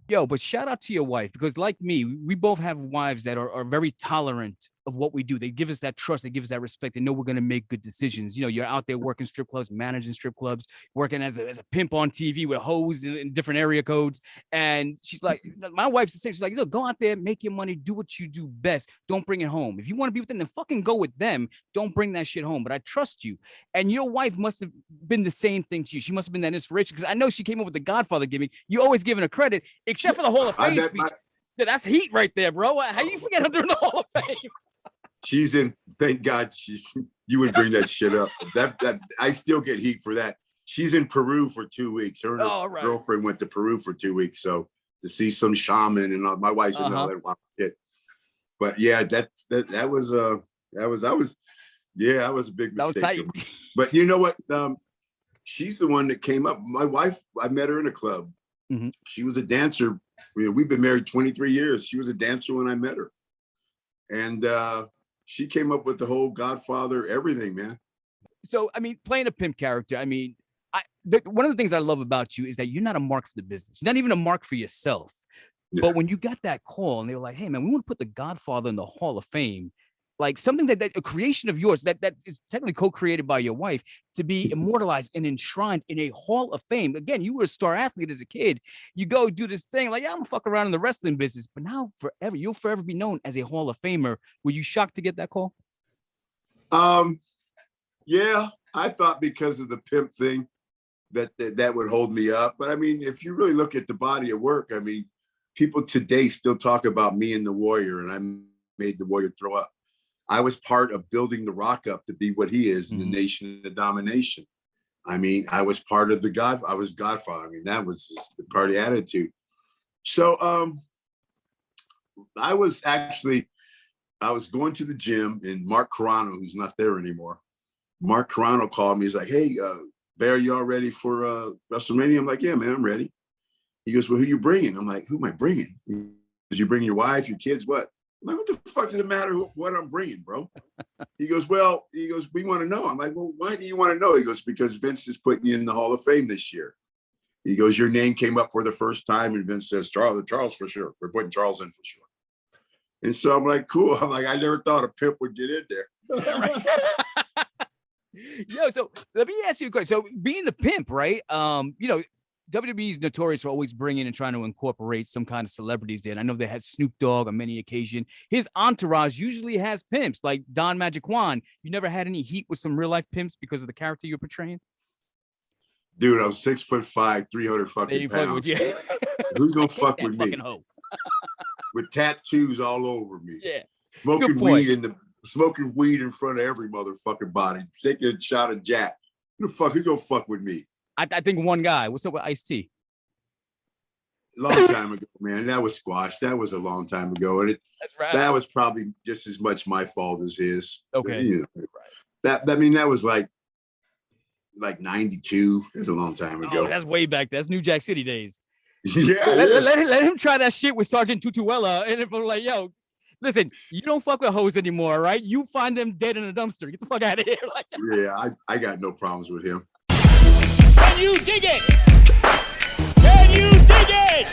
Yo, but shout out to your wife, because like me, we both have wives that are very tolerant of what we do. They give us that trust. They give us that respect. They know we're going to make good decisions. You know, you're out there working strip clubs, managing strip clubs, working as a pimp on TV with hoes in different area codes. And she's like, my wife's the same. She's like, look, go out there, make your money, do what you do best. Don't bring it home. If you want to be with them, then fucking go with them. Don't bring that shit home. But I trust you. And your wife must have been the same thing to you. She must have been that inspiration, because I know she came up with the Godfather gimmick. You always giving her credit, except for the Hall of Fame speech. Yeah, that's heat right there, bro. How you forget her during the Hall of Fame? She's in. Thank God you would bring that shit up. That I still get heat for that. She's in Peru for 2 weeks. Her and her girlfriend went to Peru for 2 weeks, so to see some shaman and all, my wife's in all that shit. But yeah, I was a big mistake. That was tight. But you know what? She's the one that came up. My wife, I met her in a club. Mm-hmm. She was a dancer. We've been married 23 years. She was a dancer when I met her. And she came up with the whole Godfather, everything, man. So, I mean, playing a pimp character, I mean, one of the things I love about you is that you're not a mark for the business. You're not even a mark for yourself. Yeah. But when you got that call and they were like, hey, man, we want to put the Godfather in the Hall of Fame, like something that a creation of yours that is technically co-created by your wife, to be immortalized and enshrined in a Hall of Fame. Again, you were a star athlete as a kid. You go do this thing like, yeah, I'm gonna fuck around in the wrestling business, but now forever, you'll forever be known as a Hall of Famer. Were you shocked to get that call? Yeah, I thought because of the pimp thing that would hold me up. But I mean, if you really look at the body of work, I mean, people today still talk about me and the Warrior, and I made the Warrior throw up. I was part of building the Rock up to be what he is in the Nation of Domination. I mean, I was part of I was Godfather. I mean, that was just the party attitude. So I was going to the gym, and Mark Carano, who's not there anymore, Mark Carano called me. He's like, hey, Bear, you all ready for WrestleMania? I'm like, yeah, man, I'm ready. He goes, well, who you bringing? I'm like, who am I bringing? He goes, you bringing your wife, your kids, what? I'm like, what the fuck does it matter what I'm bringing, bro? He goes, we want to know. I'm like, well, why do you want to know? He goes, because Vince is putting you in the Hall of Fame this year. He goes, your name came up for the first time, and Vince says, Charles for sure. We're putting Charles in for sure. And so I'm like, cool. I'm like, I never thought a pimp would get in there. Yo, so let me ask you a question. So being the pimp, right? You know, WWE is notorious for always bringing and trying to incorporate some kind of celebrities in. I know they had Snoop Dogg on many occasions. His entourage usually has pimps, like Don Magic Juan. You never had any heat with some real life pimps because of the character you're portraying? Dude, I'm 6'5", 300 fucking pounds. Who's gonna fuck with me? With tattoos all over me. Yeah. Smoking weed in front of every motherfucking body. Taking a shot of Jack. Who's gonna fuck with me? I think one guy. What's up with Ice-T? Long time ago, man. That was squashed. That was a long time ago. And that was probably just as much my fault as his. Okay. But, you know, that was like 92. It was a long time ago. Oh, that's way back. That's New Jack City days. Yeah. Let him try that shit with Sergeant Tutuela. And if I'm like, yo, listen, you don't fuck with hoes anymore, right? You find them dead in a dumpster. Get the fuck out of here. Yeah, I got no problems with him. Can you dig it? Can you dig it?